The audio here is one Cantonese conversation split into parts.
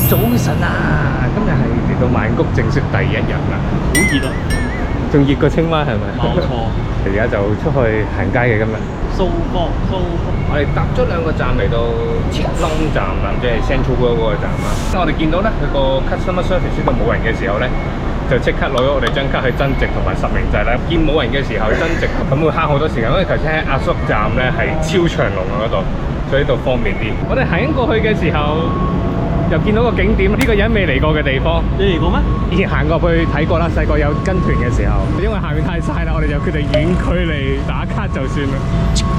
早晨啊！今日係嚟到曼谷正式第一日啦，好熱啊！仲熱過青蛙係咪？冇錯。而家就出去行街嘅今日。蘇博。我哋搭咗2個站嚟到切隆站啦，即係 Central World 嗰個站啦。我哋見到咧，佢個 customer service 度冇人嘅時候咧，就即刻攞咗我哋張卡去增值同埋實名制啦。見冇人嘅時候增值，咁會慳好多時間。因為頭先喺阿叔站咧係超長龍啊嗰度，所以呢度方便啲。我哋行過去嘅時候，又見到個景點，呢個人未嚟過嘅地方。你嚟過咩？以前行過去睇過啦，細個有跟團嘅時候，因為下面太曬啦，我哋就決定遠距離打卡就算啦。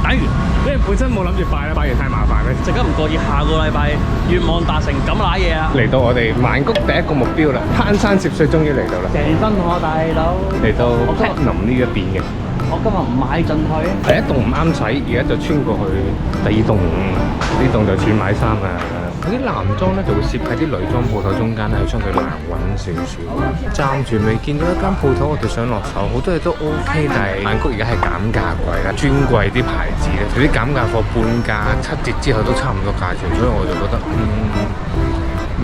打完，因為本身冇諗住拜啦，拜完太麻煩啦。即刻唔覺意，下個禮拜願望達成，咁瀨嘢啊！嚟到我哋曼谷第一個目標啦，攀山涉水終於嚟到啦。謝身我大佬。嚟到 Platinum 呢一邊嘅。我今日唔買進去。第一棟唔啱使，而家就穿過去第二棟，呢棟就似買衫啊。嗰啲男裝咧就會攝喺啲女裝鋪頭中間咧，係相對難揾少少。暫時未見到一間鋪頭，我哋想落手，好多嘢都 OK，但係曼谷而家係減價季啦，專櫃啲牌子咧，有啲減價貨半價、7折之後都差唔多價錢，所以我就覺得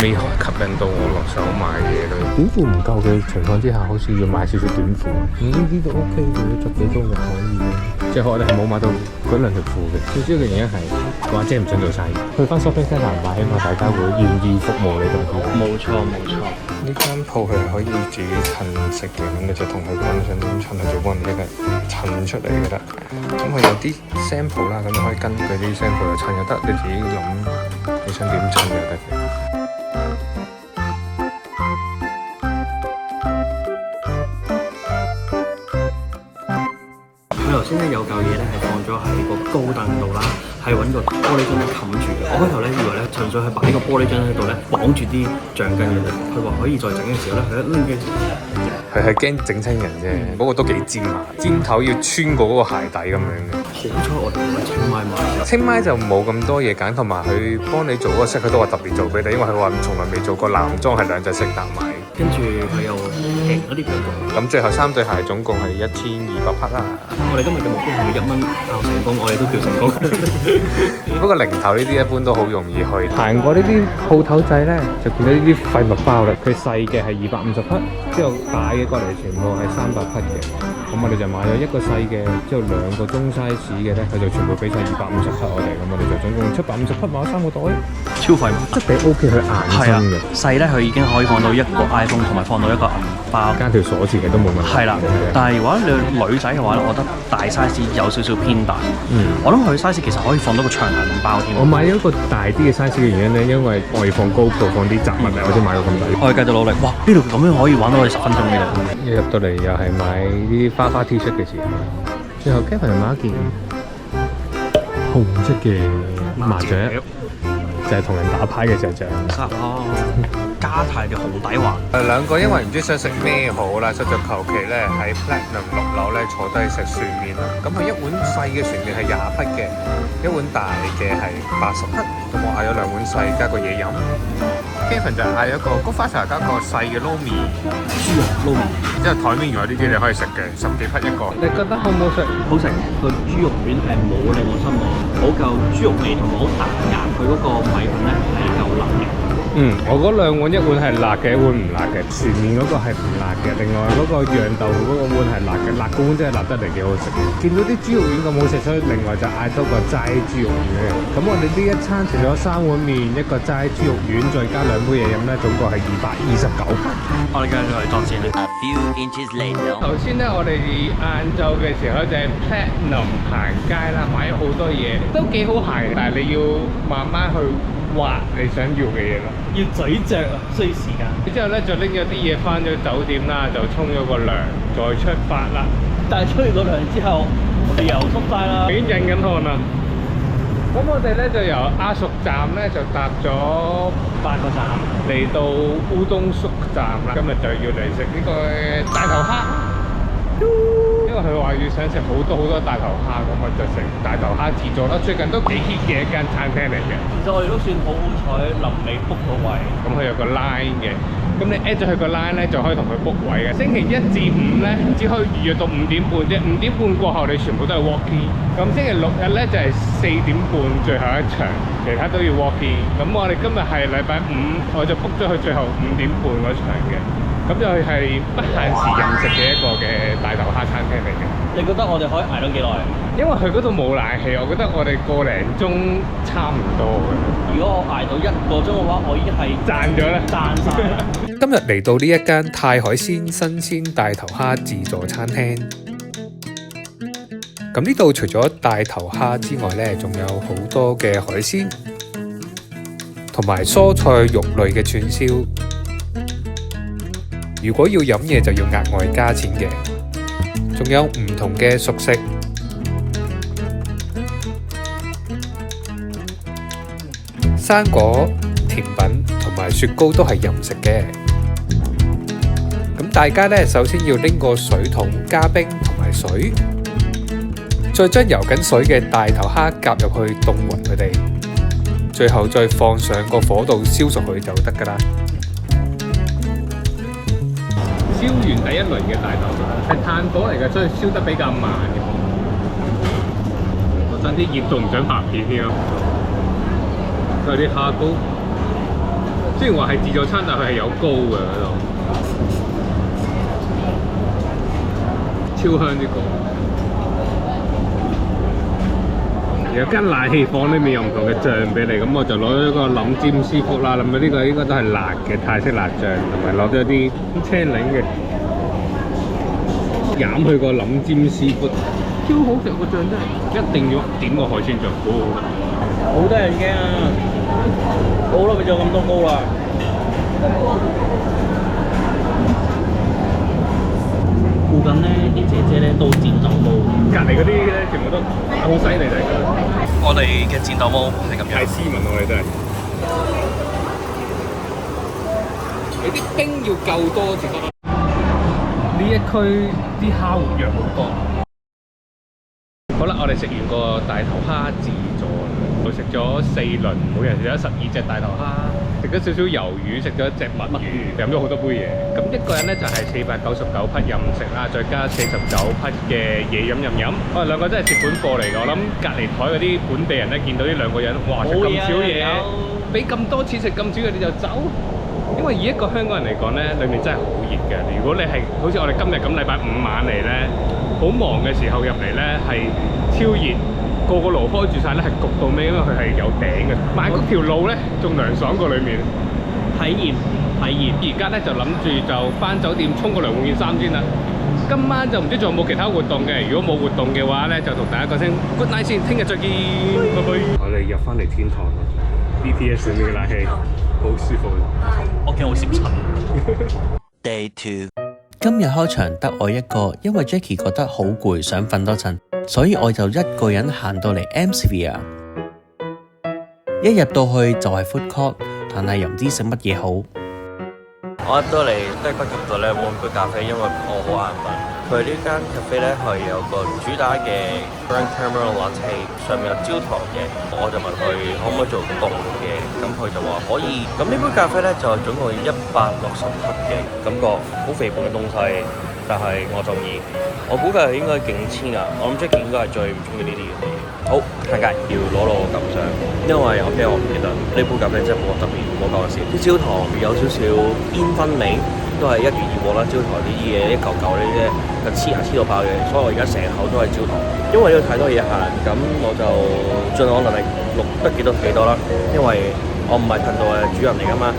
未吸引到我落手買嘢咯。短褲唔夠嘅情況之下，好似要買少少短褲。呢啲都 OK 嘅，着幾多就可以嘅。即係我哋係冇買到嗰2條褲嘅。最主要嘅原因係個阿姐唔想做生意，去翻 shopping centre買，希望大家會願意服務你咁啲。冇錯。呢間鋪佢係可以自己襯色嘅，咁你就同佢講你想點襯，佢就幫你一個襯出嚟嘅啦。咁佢有啲 sample 啦，咁你可以根據啲 sample 嚟襯又得，你自己諗你想點襯又得嘅。佢頭先咧有嚿嘢咧係放咗喺個高凳度啦，係揾個玻璃樽咧冚住嘅。我開頭咧以為咧純粹係擺個玻璃樽喺度咧綁住啲橡筋嘅啫。佢話可以再整嘅時候咧，佢一拎嘅。佢係驚整親人啫，嗰個都幾尖啊！尖頭要穿過嗰個鞋底咁樣嘅。好彩我哋唔係清邁買嘅。清邁就冇咁多嘢揀，同埋佢幫你做嗰個色，佢都話特別做俾你，因為佢話從來未做過男裝係2隻色搭埋。跟住佢又平咗啲比較多。咁最後3對鞋總共係1200匹啦。我哋今日嘅目標係1蚊拗成功，我哋都叫成功。不過零頭呢啲一般都好容易去。行過呢啲鋪頭仔咧，就見到呢啲廢物包啦。佢細嘅係250匹，之後大嘅過嚟全部係300匹嘅。咁我哋就買咗一個細嘅，之後2個中 size 嘅咧，佢就全部俾晒250匹我哋。咁我哋就總共750匹買咗3個袋。超廢物，質地 OK，佢硬身嘅。細咧佢已經可以放到一個 iPhone 同埋放到一個銀包，加條鎖匙嘅都冇問題。係啦，但係如果你女仔嘅話咧，我覺得大 size 有少少偏大。我諗佢 size 其實可以放到個長銀包添。我買咗一個大啲嘅 size 嘅原因咧，因為我要放高度放啲雜物啊，我先買到咁大。我哋繼續努力。哇！呢度咁樣可以玩到我哋10分鐘嘅。一入到嚟又係買啲花花 T 恤嘅時候，最後 Kevin 買一件紅色嘅麻雀。就係同人打牌嘅時候着。加泰嘅紅底環。2個因為唔知想食咩好啦，所以就求其咧喺 Platinum 6樓咧坐低食薯麵啦。咁佢一碗細嘅薯麵係20匹嘅，一碗大嘅係80匹。咁我嗌咗2碗細加個嘢飲。Kevin 就嗌咗個菊花茶加個細嘅撈麵，豬肉撈麵。之後台面原來呢啲你可以食嘅，10幾匹一個。你覺得好唔好食？好食。個豬肉丸係冇令我失望，好夠豬肉味同埋好彈牙。佢嗰個米粉咧係夠辣嘅。我嗰2碗，一碗係辣嘅，一碗唔辣嘅。薯麵嗰個係唔辣嘅，另外嗰個釀豆腐嗰個碗係辣嘅，辣嗰碗真係辣得嚟幾好食。見到啲豬肉丸咁好食，所以另外就嗌多個齋豬肉丸。咁我哋呢一餐除咗3碗麵，一個齋豬肉丸，再加2杯嘢飲咧，總共係229。我哋繼續嚟作戰啦。頭先咧，我哋晏晝嘅時候就係 Platinum 行街啦，買咗好多嘢，都幾好行，但係你要慢慢去挖你想要嘅嘢咯，要咀嚼啊，需要時間。之後咧就拎咗啲嘢翻咗酒店啦，就沖咗個涼，再出發啦。但係沖完個涼之後，我哋又縮晒啦，已經引緊汗啦。咁我哋咧就由阿叔站咧就搭咗8個站嚟到烏冬宿站啦。今日就要嚟食呢個大頭蝦。因為佢話要想食好多大頭蝦，咁我就食大頭蝦自助啦。最近都幾 hit 嘅一間餐廳嚟嘅。其實我哋都算好彩，臨尾 book 到位。咁佢有個 line 嘅，咁你 at 咗佢個 line 咧，就可以同佢 book 位嘅。星期一至五咧，只可以預約到5點半啫，5點半過後你全部都係 walk in。咁星期六日咧就係4點半最後一場，其他都要 walk in。咁我哋今日係禮拜五，我就 book 咗佢最後5點半嗰場嘅。咁就係不限時任食嘅一個嘅大頭蝦餐廳嚟嘅。你覺得我哋可以捱到幾耐？因為佢嗰度冇冷氣，我覺得我哋個零鐘差唔多嘅。如果我捱到1個鐘嘅話，我已經係賺咗啦，賺晒啦。今日嚟到呢一間泰海鮮新鮮大頭蝦自助餐廳。咁呢度除咗大頭蝦之外呢，仲有好多嘅海鮮，同埋蔬菜肉類嘅串燒。如果要飲嘢就要額外加錢嘅，仲有唔同嘅熟食。生果、甜品同埋雪糕都係任食嘅。咁大家呢，首先要拎個水桶加冰同埋水，再將游緊水嘅大頭蝦夾入去凍勻佢哋，最後再放上個火度燒熟佢就得㗎啦。燒完第一輪嘅大頭蝦係炭火嚟嘅，所以燒得比較慢嘅。我爭啲熱到唔想拍片添咯。佢有啲蝦膏，雖然話係自助餐，但係佢係有膏嘅喺度，超香呢個。有間冷氣房裏面有唔同嘅醬俾你，咁我就攞咗個冧尖師傅啦，諗到呢個應該都係辣嘅泰式辣醬，同埋攞咗啲青檸嘅，飲佢個冧尖師傅，超好食個醬真係，一定要點個海鮮醬，好好食。好得人驚啊！好耐未做咁多糕啦。附近咧啲姐姐咧都戰鬥毛，隔離嗰啲咧全部都好犀利嚟㗎。我哋嘅戰鬥毛係咁樣。太斯文我哋真係。你啲冰要夠多至得。呢一區啲蝦活躍好多。好啦，我哋食完個大頭蝦自助，我食咗4輪，每人食咗12隻大頭蝦，食咗少少魷魚，食咗一隻墨魚，飲咗好多杯嘢。咁一個人咧就係499匹任食啦，再加49匹嘅嘢飲。我哋兩個真係蝕本貨嚟㗎。我諗隔離台嗰啲本地人咧見到呢兩個人，哇食咁少嘢，俾咁多錢食咁少嘅你就走。因為以一個香港人嚟講咧，裏面真係好熱嘅。如果你係好似我哋今日咁禮拜5晚嚟咧，好忙嘅時候入嚟咧係超熱，個爐開住晒咧係焗到尾，因為佢係有頂嘅。曼谷條路咧仲涼爽過裏面。體驗。而家咧就諗住就返酒店沖個涼換件衫先啦。今晚就唔知仲有冇其他活動嘅。如果冇活動嘅話咧，就同大家講聲 good night 先，聽日再見，拜拜。我哋入返嚟天堂啦 ，BTS 裏面嘅冷氣好舒服。我見我攝親。Day 2。今日開場得我一個，因為 Jackie 覺得好攰，想瞓多陣，所以我就一個人行到嚟 MSphere。一入到去就係 food court，但係又唔知食乜嘢好。我入到嚟都係不及待咧換杯咖啡，因為我好眼瞓。佢呢間咖啡咧係有個主打嘅 Grand Caramel Latte， 上面有焦糖嘅。我就問佢可唔可以做凍嘅，咁佢就話可以。咁呢杯咖啡咧就總共160克嘅，感覺好肥胖嘅東西，但係我中意。我估計應該勁千啊！我諗 Jackie 應該係最唔中意呢啲嘅嘢。好，下屆要攞到我感想，因為我驚我唔記得呢杯咖啡真係冇特別，冇講笑。啲焦糖有少少煙燻味，都係一如以往啦。焦糖呢啲嘢一嚿嚿呢啲就黐牙黐到爆嘅，所以我而家成口都係焦糖。因為呢度太多嘢行，咁我就盡我能力錄得幾多啦。因為我唔係頻道嘅主人嚟噶嘛。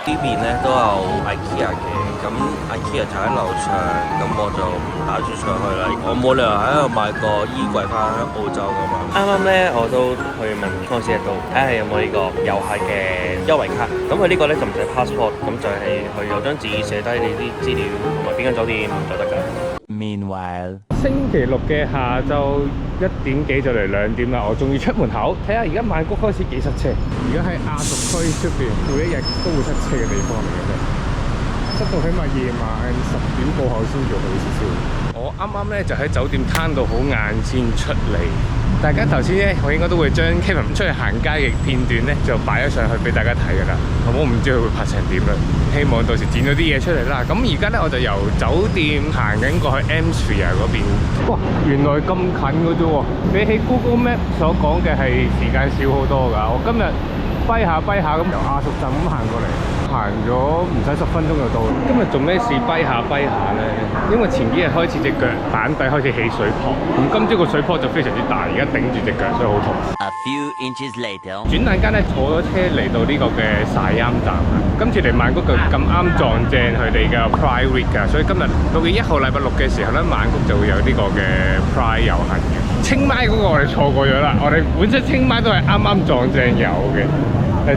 呢邊咧都有 IKEA 嘅，咁 IKEA 就喺樓上，咁我就打算上去啦。我冇理由喺度買個衣櫃翻澳洲噶嘛。啱啱咧我都去問康師傅睇下有冇呢個遊客嘅優惠卡。咁佢呢個咧就唔使 passport， 咁就係佢有張紙寫低你啲資料同埋邊間酒店就得㗎。Meanwhile，星期六嘅下晝1點幾就嚟2點啦，我仲要出門口睇下而家曼谷開始幾塞車。而家喺亞屬區出邊，每一日都會塞車嘅地方嚟嘅啫。塞到起碼夜晚10點過後先做好少少。我啱啱咧就喺酒店攤到好晏先出嚟。大家頭先咧，我應該都會將 Kevin 出去行街嘅片段咧，就擺咗上去俾大家睇㗎啦。咁我唔知佢會拍成點啦。希望到時剪咗啲嘢出嚟啦。咁而家咧我就由酒店行緊過去 Msphere 嗰邊。哇，原來咁近嘅啫喎！比起 Google Map 所講嘅係時間少好多㗎。我今日跛下咁由亞熟站咁行過嚟。行咗唔使10分鐘就到。今日做咩事跛下咧？因為前幾日開始隻腳板底開始起水泡，咁今朝個水泡就非常之大，而家頂住隻腳，所以好痛。A few inches later， 轉眼間咧坐咗車嚟到呢個嘅Siam站啦。今次嚟曼谷就咁啱撞正佢哋嘅 Pride Week 㗎，所以今日6月1號禮拜6嘅時候咧，曼谷就會有呢個嘅 Pride 遊行嘅。清邁嗰個我哋錯過咗啦，我哋本身清邁都係啱啱撞正有嘅。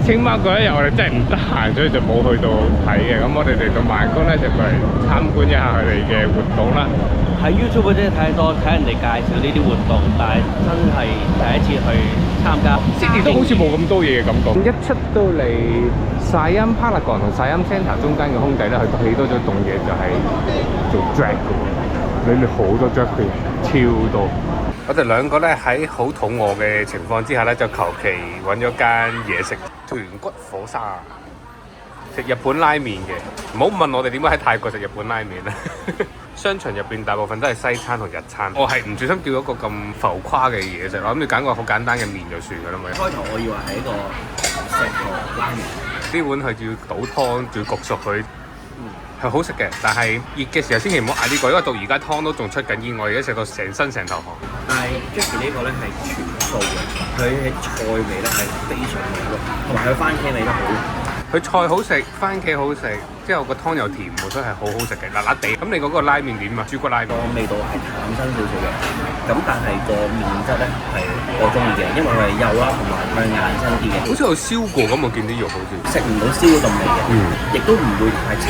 清邁嗰一日我哋真係唔得閒，所以就冇去到睇嘅。咁我哋嚟到曼谷咧就過嚟參觀一下佢哋嘅活動啦。喺 YouTube 真係睇多睇人哋介紹呢啲活動，但係真係第一次去參加。悉尼都好似冇咁多嘢嘅感覺。一出到嚟Siam Paragon 同Siam Centre 中間嘅空地咧，佢起多咗棟嘢就係做 drag 嘅喎，裏面好多 drag queen，超多。我哋兩個咧喺好肚餓嘅情況之下咧，就求其揾咗間嘢食，豚骨火沙，食日本拉麵嘅。唔好問我哋點解喺泰國食日本拉麵啦。商場入邊大部分都係西餐同日餐，我係唔小心叫咗個咁浮誇嘅嘢食，我諗住揀個好簡單嘅麵就算㗎啦嘛。開頭我以為係一個石頭拉麵，呢碗係要倒湯，仲要焗熟佢。係好食嘅，但係熱嘅時候千祈唔好嗌呢個，因為到而家湯都仲出緊煙，我而家食到成身成頭汗。但係 Jackie 呢個咧係全素嘅，佢喺菜味咧係非常濃郁，同埋佢番茄味都好。佢菜好食，番茄好食，之後個湯又甜喎，所以係好好食嘅，辣辣地。咁你嗰個拉麵點啊？豬骨拉麵。個味道係淡身少少嘅，咁但係個麵質咧係我中意嘅，因為佢係幼啦，同埋佢係硬身啲嘅。好似有燒過咁，我見啲肉好似。食唔到燒嗰陣味嘅，亦都唔會太柴，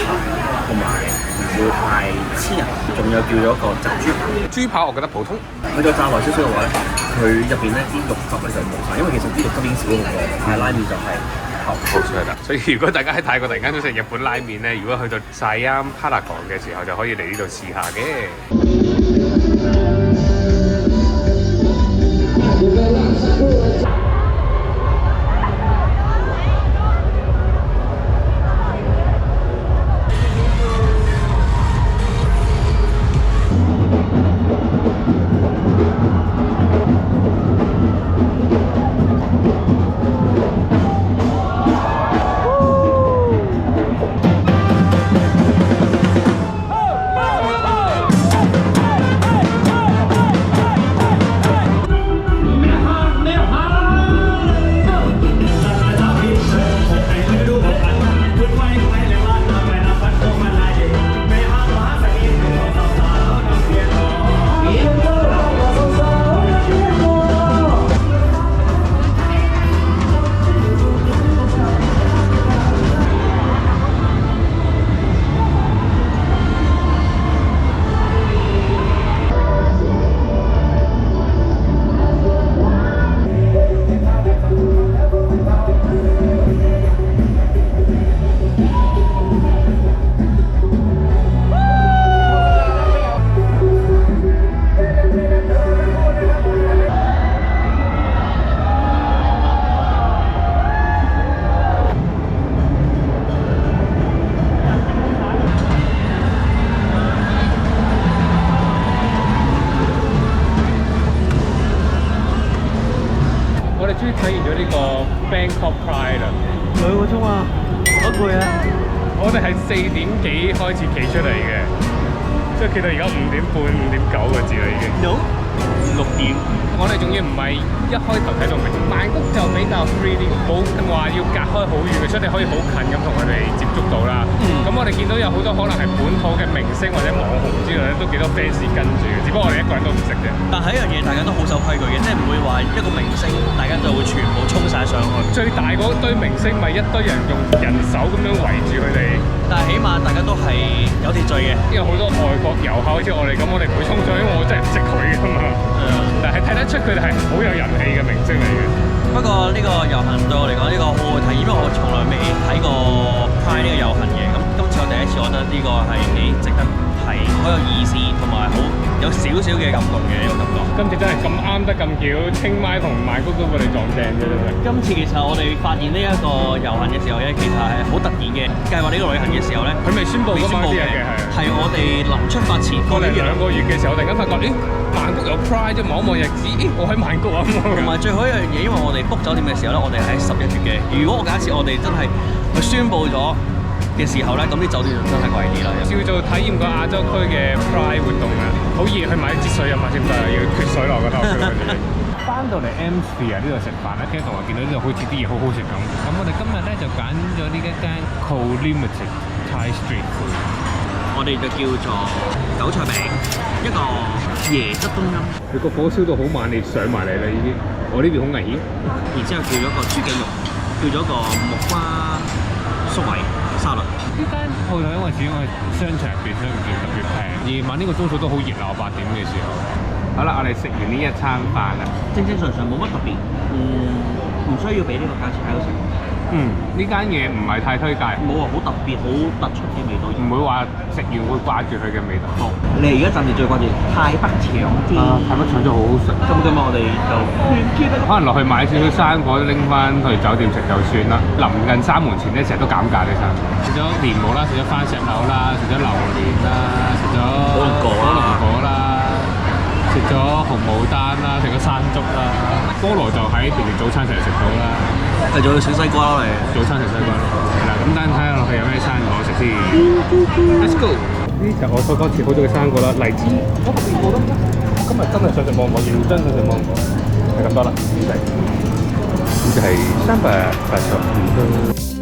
同埋唔會太黐人。仲有叫咗一個炸豬扒。豬扒我覺得普通。佢再炸耐少少嘅話咧，佢入邊咧啲肉汁咧就冇晒，因為其實啲肉汁已經少咗好多，但係拉麵就係好食㗎。所以如果大家喺泰國突然間都食日本拉麵咧，如果去到Siam Paragon嘅時候，就可以嚟呢度試下嘅。終於體驗咗呢個 Bangkok Pride 啦，2個鐘啊，好攰啊！我哋係4點幾開始企出嚟嘅，即係企到而家5點半、5.9個字啦已經。6點。我哋仲要唔係一開頭睇到明，曼谷就比較 free 啲，冇話要隔開好遠嘅，所以你可以好近咁同佢哋接觸到啦。咁我哋見到有好多可能係本土嘅明星或者網紅之類咧，都幾多 fans 跟住嘅，只不過我哋一個人都唔識嘅。但係一樣嘢，大家都好守規矩嘅，即係唔會話一個明星，大家就會全部衝晒上去。最大嗰堆明星咪一堆人用人手咁樣圍住佢哋，但係起碼大家都係有秩序嘅。因為好多外國遊客好似我哋咁，我哋唔會衝上去，因為我真係唔識佢噶嘛。但係睇得出佢哋係好有人氣嘅明星嚟嘅。不過呢個遊行對我嚟講，呢個好好睇，因為我從來未睇過 Pride 呢個遊行嘅。咁今次我第一次次，我覺得呢個係幾值得睇，好有意思，同埋好有少少嘅感動嘅呢個感覺。今次真係咁啱得咁巧，清邁同曼谷都俾你撞正嘅真係。今次其實我哋發現呢一個遊行嘅時候咧，其實係好突然嘅。計劃呢個旅行嘅時候咧，佢未宣佈㗎嘛啲嘢嘅係我哋臨出發前過嚟2個月嘅時候，突然間發覺，咦，曼谷有 Pride 啫，望一望日子，咦，我喺曼谷啊！同埋最好一樣嘢，因為我哋 book 酒店嘅時候咧，我哋喺11月嘅。如果我假設我哋真係去宣佈咗嘅時候咧，咁啲酒店就真係貴啲啦。叫做體驗個亞洲區嘅 Pride 活動啊！好熱，去買啲節水飲下先得，要脫水落個頭。翻到嚟 M-Sphere 呢度食飯咧，聽同學見到呢度好似啲嘢好好食咁。咁我哋今日咧就揀咗呢一間 Co-Limited Thai Street Food，我哋就叫做韭菜餅，一個椰汁冬陰，佢個火燒到好猛烈，上埋嚟啦已經。我呢邊好危險。然之後叫咗個豬頸肉，叫咗個木瓜粟米沙律。呢間鋪頭因為始終係商場入邊，所以唔算特別平。夜晚呢個鐘數都好熱鬧，8點嘅時候。好啦，我哋食完呢一餐飯啦。正常冇乜特別，唔需要俾呢個價錢喺度食。呢間嘢唔係太推介，冇話好特別、好突出嘅味道，唔會話食完會掛住佢嘅味道。好，你而家暫時最掛住泰北腸添。泰北腸真係好好食。咁今日我哋就可能落去買少少生果拎翻去酒店食就算啦。臨近閂門前咧，成日都減價啲生果。食咗蓮霧啦，食咗番石榴啦，食咗榴蓮啦，食咗火龍果啦，食咗紅毛丹啦，食咗山竹啦。菠蘿就喺便利早餐成日食到啦。係仲要食西瓜咯，你早餐食西瓜咯。係啦，咁等睇下落去有咩生果食先。Let's go！呢就我所講切好咗嘅生果啦，荔枝。我特別覺得今日真係上隻芒果，認真上隻芒果，係咁多啦，唔使。呢就係380